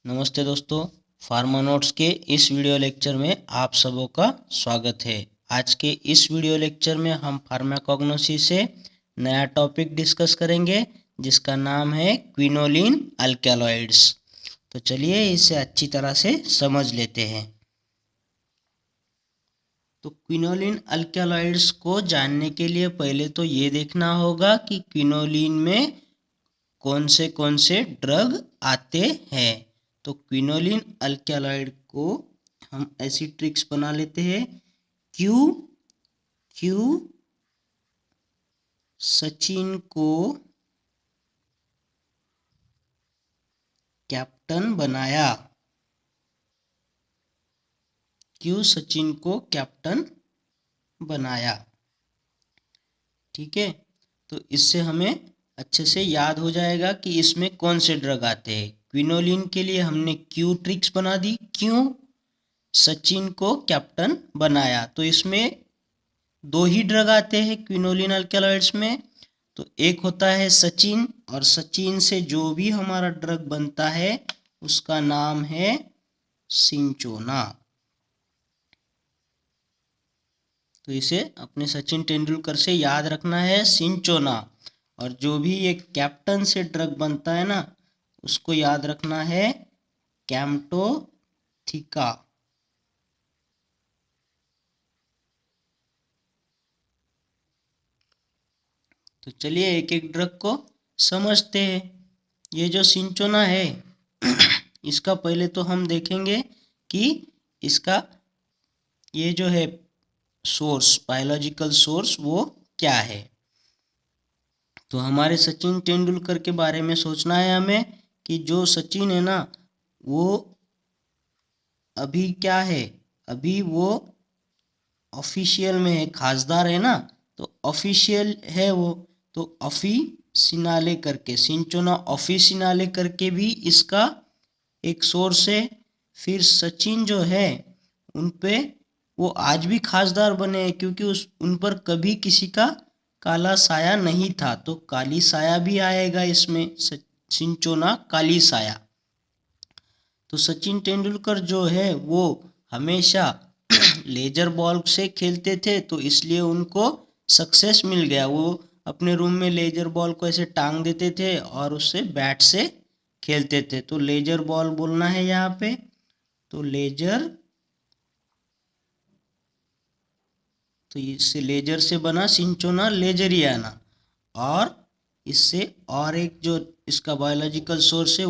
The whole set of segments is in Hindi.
नमस्ते दोस्तों, फार्मा नोट्स के इस वीडियो लेक्चर में आप सबों का स्वागत है। आज के इस वीडियो लेक्चर में हम फार्माकोग्नोसी से नया टॉपिक डिस्कस करेंगे जिसका नाम है क्विनोलिन अल्कलॉइड्स। तो चलिए इसे अच्छी तरह से समझ लेते हैं। तो क्विनोलिन अल्कलॉइड्स को जानने के लिए पहले तो ये देखना होगा कि क्विनोलिन में कौन से ड्रग आते हैं। तो क्विनोलिन अल्कलॉइड को हम ऐसी ट्रिक्स बना लेते हैं। क्यू क्यू सचिन को कैप्टन बनाया। क्यू सचिन को कैप्टन बनाया। ठीक है, तो इससे हमें अच्छे से याद हो जाएगा कि इसमें कौन से ड्रग आते हैं। क्विनोलिन के लिए हमने क्यू ट्रिक्स बना दी। क्यों सचिन को कैप्टन बनाया, तो इसमें दो ही ड्रग आते हैं क्विनोलिन अल्कलॉइड्स में। तो एक होता है सचिन, और सचिन से जो भी हमारा ड्रग बनता है उसका नाम है सिंचोना। तो इसे अपने सचिन तेंदुलकर से याद रखना है, सिंचोना। और जो भी ये कैप्टन से ड्रग बनता है ना, उसको याद रखना है कैम्टोथिका। तो चलिए एक एक ड्रग को समझते हैं। ये जो सिंचोना है इसका पहले तो हम देखेंगे कि इसका ये जो है सोर्स, बायोलॉजिकल सोर्स, वो क्या है। तो हमारे सचिन तेंदुलकर के बारे में सोचना है हमें कि जो सचिन है ना, वो अभी क्या है, अभी वो ऑफिशियल में है, खासदार है ना, तो ऑफिशियल है वो। तो ऑफिसिनाले करके, सिंचोना ऑफिसिनाले करके भी इसका एक सोर्स है। फिर सचिन जो है उन पे वो आज भी खासदार बने हैं क्योंकि उन पर कभी किसी का काला साया नहीं था। तो काली साया भी आएगा इसमें, सिंचोना काली साया। तो सचिन तेंदुलकर जो है वो हमेशा लेजर बॉल से खेलते थे, तो इसलिए उनको सक्सेस मिल गया। वो अपने रूम में लेजर बॉल को ऐसे टांग देते थे और उससे बैट से खेलते थे। तो लेजर बॉल बोलना है यहाँ पे। तो लेजर, तो इससे लेजर से बना सिंचोना लेजरियाना। और इससे और एक जो इसका बायोलॉजिकल सोर्स है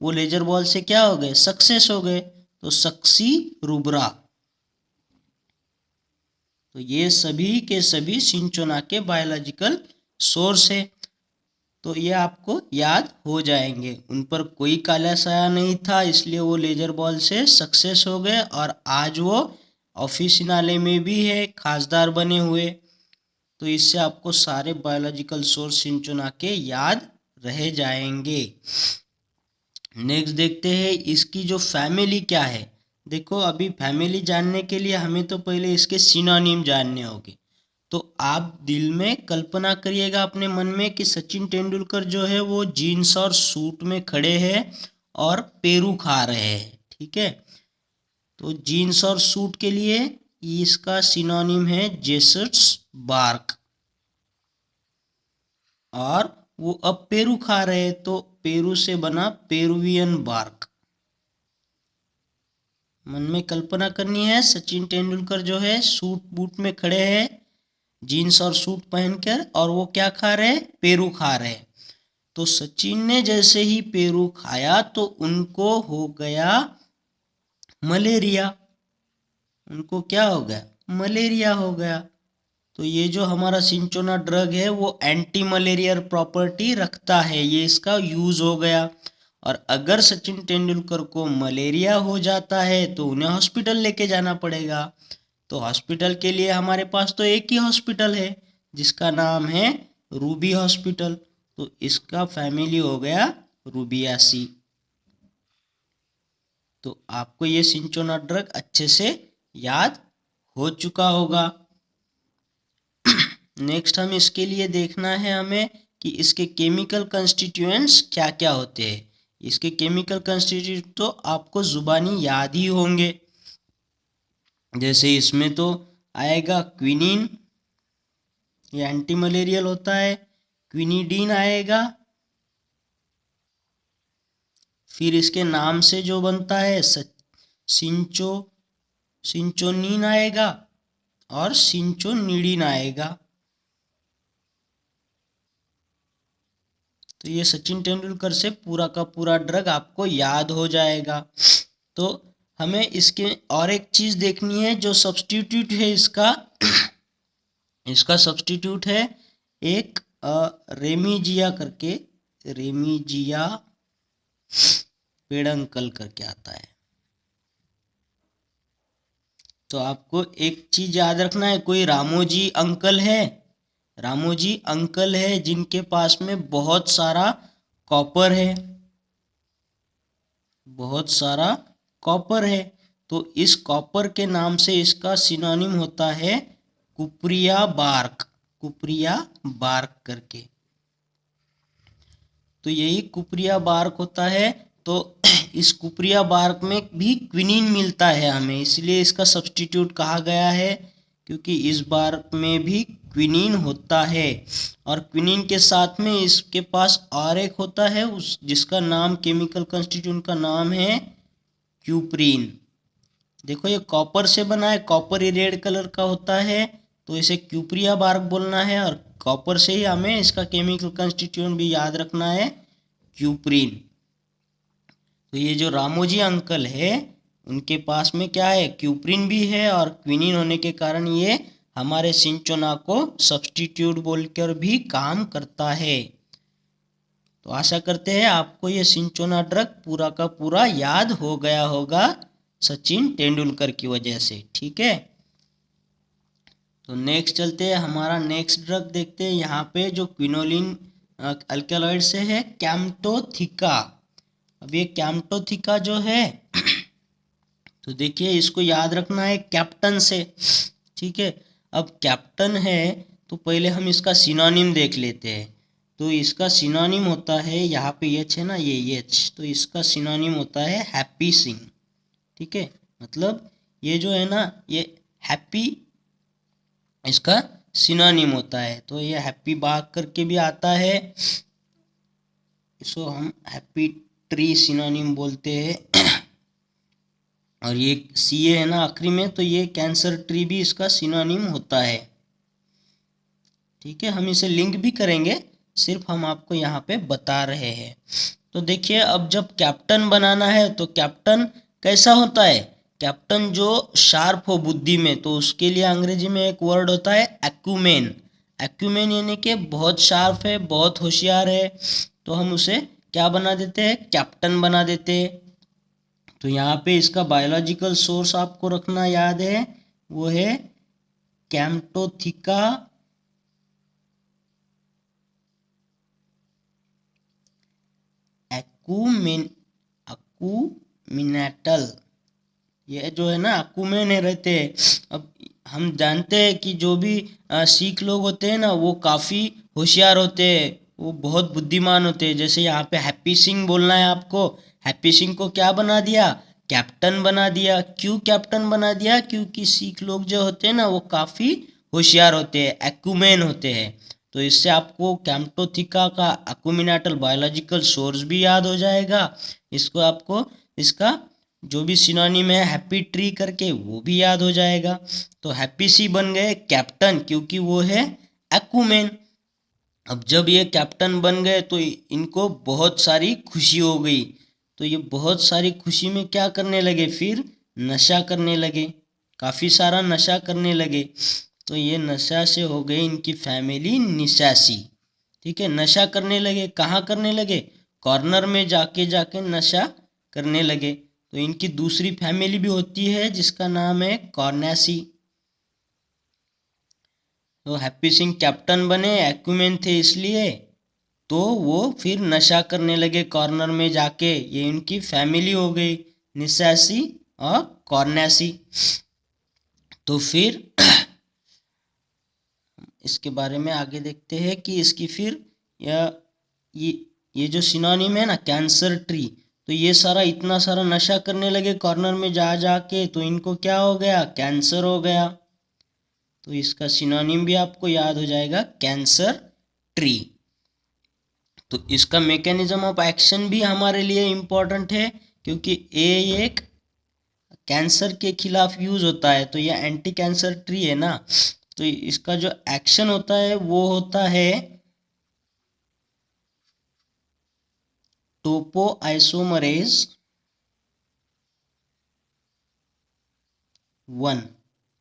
वो लेजर बॉल से क्या हो गए, सक्सेस हो गए। तो सक्सी रुब्रा। तो ये सभी के सभी सिंचोना के बायोलॉजिकल सोर्स है। तो ये आपको याद हो जाएंगे। उन पर कोई काला साया नहीं था, इसलिए वो लेजर बॉल से सक्सेस हो गए और आज वो ऑफिसिनाले में भी है, खासदार बने हुए। तो इससे आपको सारे बायोलॉजिकल सोर्स सिंचोना के याद रह जाएंगे। नेक्स्ट देखते हैं इसकी जो फैमिली क्या है। देखो, अभी फैमिली जानने के लिए हमें तो पहले इसके सिनोनिम जानने होंगे। तो आप दिल में कल्पना करिएगा अपने मन में कि सचिन तेंदुलकर जो है वो जीन्स और सूट में खड़े हैं और पेरू खा रहे हैं। ठीक है, तो जीन्स और सूट के लिए इसका सिनोनिम है जेसर्स बार्क। और वो अब पेरू खा रहे हैं तो पेरू से बना पेरुवियन बार्क। मन में कल्पना करनी है, सचिन तेंदुलकर जो है सूट बूट में खड़े हैं, जीन्स और सूट पहनकर, और वो क्या खा रहे, पेरू खा रहे। तो सचिन ने जैसे ही पेरू खाया तो उनको हो गया मलेरिया। उनको क्या हो गया, मलेरिया हो गया। तो ये जो हमारा सिंचोना ड्रग है वो एंटी मलेरियर प्रॉपर्टी रखता है, ये इसका यूज हो गया। और अगर सचिन तेंदुलकर को मलेरिया हो जाता है तो उन्हें हॉस्पिटल लेके जाना पड़ेगा। तो हॉस्पिटल के लिए हमारे पास तो एक ही हॉस्पिटल है जिसका नाम है रूबी हॉस्पिटल। तो इसका फैमिली हो गया रूबियासी। तो आपको ये सिंचोना ड्रग अच्छे से याद हो चुका होगा। नेक्स्ट हम इसके लिए देखना है हमें कि इसके केमिकल कंस्टिट्यूएंट्स क्या क्या होते हैं। इसके केमिकल कंस्टिट्यूट तो आपको जुबानी याद ही होंगे। जैसे इसमें तो आएगा क्विनिन, ये एंटी मलेरियल होता है। क्विनिडीन आएगा, फिर इसके नाम से जो बनता है सिंचोनीन आएगा और सिंचोनिडीन आएगा। तो ये सचिन तेंदुलकर से पूरा का पूरा ड्रग आपको याद हो जाएगा। तो हमें इसके और एक चीज देखनी है, जो सब्स्टिट्यूट है इसका सब्स्टिट्यूट है एक रेमीजिया करके, रेमीजिया पेडंकल करके आता है। तो आपको एक चीज याद रखना है, कोई रामोजी अंकल है, रामोजी अंकल है जिनके पास में बहुत सारा कॉपर है, बहुत सारा कॉपर है। तो इस कॉपर के नाम से इसका सिनोनिम होता है कुप्रिया बार्क, कुप्रिया बार्क करके। तो यही कुप्रिया बार्क होता है। तो इस कुप्रिया बार्क में भी क्विनिन मिलता है हमें, इसलिए इसका सब्स्टिट्यूट कहा गया है, क्योंकि इस बार्क में भी क्विनिन होता है। और क्विनिन के साथ में इसके पास और एक होता है उस जिसका नाम, केमिकल कंस्टिट्यूट का नाम है क्यूप्रीन। देखो ये कॉपर से बना है, कॉपर ही रेड कलर का होता है, तो इसे क्यूप्रिया बार्क बोलना है। और कॉपर से ही हमें इसका केमिकल कंस्टिट्यूएंट भी याद रखना है, क्यूप्रीन। तो ये जो रामोजी अंकल है उनके पास में क्या है, क्यूप्रीन भी है, और क्विनिन होने के कारण ये हमारे सिंचोना को सब्स्टिट्यूट बोलकर भी काम करता है। तो आशा करते हैं आपको ये सिंचोना ड्रग पूरा का पूरा याद हो गया होगा सचिन तेंदुलकर की वजह से। ठीक है, तो नेक्स्ट चलते हैं, हमारा नेक्स्ट ड्रग देखते हैं। यहाँ पे जो क्विनोलिन अल्कलॉइड से है कैम्टोथिका। अब ये कैम्टोथिका जो है तो देखिए इसको याद रखना है कैप्टन से। ठीक है, अब कैप्टन है तो पहले हम इसका सिनोनिम देख लेते हैं। तो इसका सिनोनिम होता है, यहाँ पे एच है ना, ये एच, तो इसका सिनोनिम होता है हैप्पी सिंह। ठीक है, मतलब ये जो है ना, ये हैप्पी इसका सिनोनिम होता है। तो ये हैप्पी बाग करके भी आता है, इसको हम हैप्पी ट्री सिनोनिम बोलते हैं। और ये सी है ना आखिरी में, तो ये कैंसर ट्री भी इसका सिनोनिम होता है। ठीक है, हम इसे लिंक भी करेंगे, सिर्फ हम आपको यहाँ पे बता रहे हैं। तो देखिए अब जब कैप्टन बनाना है तो कैप्टन कैसा होता है, कैप्टन जो शार्प हो बुद्धि में, तो उसके लिए अंग्रेजी में एक वर्ड होता है एक्यूमेन। एक्यूमेन यानी कि बहुत शार्प है, बहुत होशियार है, तो हम उसे क्या बना देते हैं, कैप्टन बना देते हैं। तो यहाँ पे इसका बायोलॉजिकल सोर्स आपको रखना याद है, वो है कैम्टोथिका अकुमिनेटल। ये जो है ना अकुमेन रहते हैं। अब हम जानते हैं कि जो भी सिख लोग होते हैं ना वो काफ़ी होशियार होते हैं, वो बहुत बुद्धिमान होते हैं। जैसे यहाँ पे हैप्पी सिंह बोलना है आपको, हैप्पी सिंह को क्या बना दिया, कैप्टन बना दिया। क्यों कैप्टन बना दिया, क्योंकि सिख लोग जो होते हैं ना वो काफ़ी होशियार होते हैं, एक्यूमेन होते हैं। तो इससे आपको कैम्टोथिका का अकुमिनेटल बायोलॉजिकल सोर्स भी याद हो जाएगा। इसको आपको इसका जो भी सिनोनिम है हैप्पी ट्री करके वो भी याद हो जाएगा। तो हैप्पी सी बन गए कैप्टन, क्योंकि वो है एक्यूमेन। अब जब ये कैप्टन बन गए तो इनको बहुत सारी खुशी हो गई, तो ये बहुत सारी खुशी में क्या करने लगे, फिर नशा करने लगे, काफ़ी सारा नशा करने लगे। तो ये नशा से हो गई इनकी फैमिली निशासी। ठीक है, नशा करने लगे, कहाँ करने लगे, कॉर्नर में जाके जाके नशा करने लगे। तो इनकी दूसरी फैमिली भी होती है जिसका नाम है कॉर्नेसी। तो हैप्पी सिंह कैप्टन बने, एक्यूमेन थे इसलिए, तो वो फिर नशा करने लगे कॉर्नर में जाके, ये इनकी फैमिली हो गई निशासी और कॉर्नेसी। तो फिर इसके बारे में आगे देखते हैं कि इसकी फिर ये ये जो सिनोनिम है ना कैंसर ट्री, तो ये सारा इतना सारा नशा करने लगे कॉर्नर में जा जा के, तो इनको क्या हो गया, कैंसर हो गया। तो इसका सिनोनिम भी आपको याद हो जाएगा, कैंसर ट्री। तो इसका मैकेनिज्म ऑफ एक्शन भी हमारे लिए इम्पोर्टेंट है, क्योंकि ये एक कैंसर के खिलाफ यूज होता है, तो ये एंटी कैंसर ट्री है ना। तो इसका जो एक्शन होता है वो होता है टोपोआइसोमरेज 1।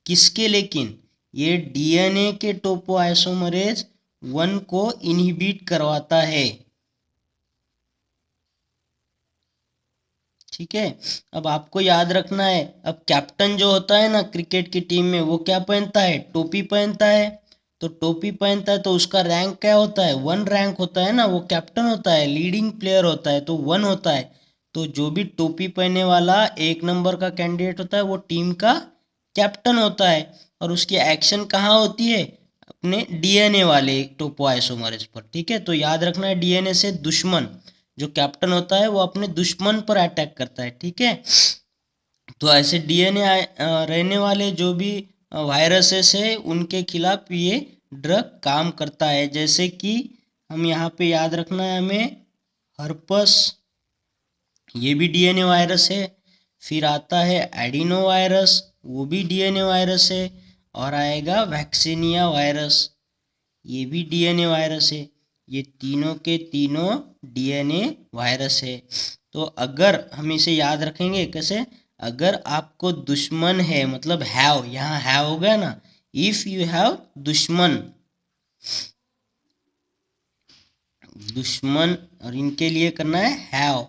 किसके, लेकिन ये डीएनए के टोपोआइसोमरेज 1 को इनहिबिट करवाता है। ठीक है, अब आपको याद रखना है, अब कैप्टन जो होता है ना क्रिकेट की टीम में, वो क्या पहनता है, टोपी पहनता है। तो टोपी पहनता है तो उसका रैंक क्या होता है, 1 रैंक होता है ना, वो कैप्टन होता है, लीडिंग प्लेयर होता है, तो 1 होता है। तो जो भी टोपी पहनने वाला 1 नंबर का कैंडिडेट होता है वो टीम का कैप्टन होता है, और उसकी एक्शन कहाँ होती है, अपने डीएनए वाले टोपोआइसोमरेज पर। ठीक है, तो याद रखना है, डीएनए से दुश्मन, जो कैप्टन होता है वो अपने दुश्मन पर अटैक करता है। ठीक है, तो ऐसे डीएनए रहने वाले जो भी वायरसेस है उनके खिलाफ ये ड्रग काम करता है। जैसे कि हम यहाँ पे याद रखना है हमें, हर्पस, ये भी डीएनए वायरस है। फिर आता है एडिनो वायरस, वो भी डीएनए वायरस है। और आएगा वैक्सीनिया वायरस, ये भी डीएनए वायरस है। ये तीनों के तीनों डीएनए वायरस है। तो अगर हम इसे याद रखेंगे कैसे, अगर आपको दुश्मन है, मतलब हैव, यहाँ हैव हो गया ना, इफ यू हैव दुश्मन, दुश्मन, और इनके लिए करना है हैव,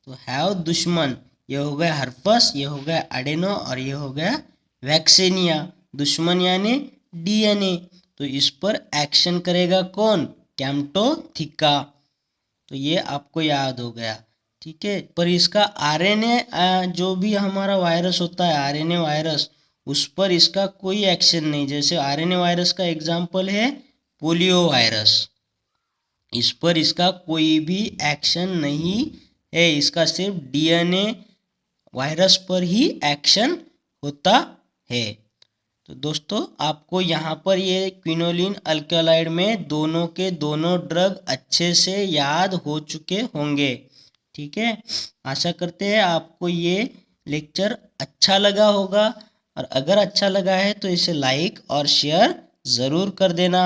तो हैव दुश्मन, ये हो गया हर्पस, ये हो गया एडेनो, और ये हो गया वैक्सीनिया। दुश्मन यानी डीएनए, तो इस पर एक्शन करेगा कौन, कैम्टोथिका। तो ये आपको याद हो गया। ठीक है, पर इसका आरएनए जो भी हमारा वायरस होता है, आरएनए वायरस, उस पर इसका कोई एक्शन नहीं। जैसे आरएनए वायरस का एग्जाम्पल है पोलियो वायरस, इस पर इसका कोई भी एक्शन नहीं है, इसका सिर्फ डीएनए वायरस पर ही एक्शन होता है। तो दोस्तों आपको यहाँ पर ये क्विनोलिन अल्कलॉइड में दोनों के दोनों ड्रग अच्छे से याद हो चुके होंगे। ठीक है, आशा करते हैं आपको ये लेक्चर अच्छा लगा होगा, और अगर अच्छा लगा है तो इसे लाइक और शेयर ज़रूर कर देना,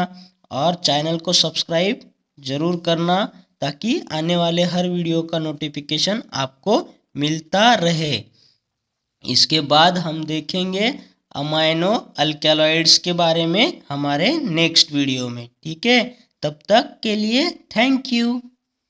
और चैनल को सब्सक्राइब ज़रूर करना, ताकि आने वाले हर वीडियो का नोटिफिकेशन आपको मिलता रहे। इसके बाद हम देखेंगे अमाइनो अल्कलॉइड्स के बारे में हमारे नेक्स्ट वीडियो में। ठीक है, तब तक के लिए थैंक यू।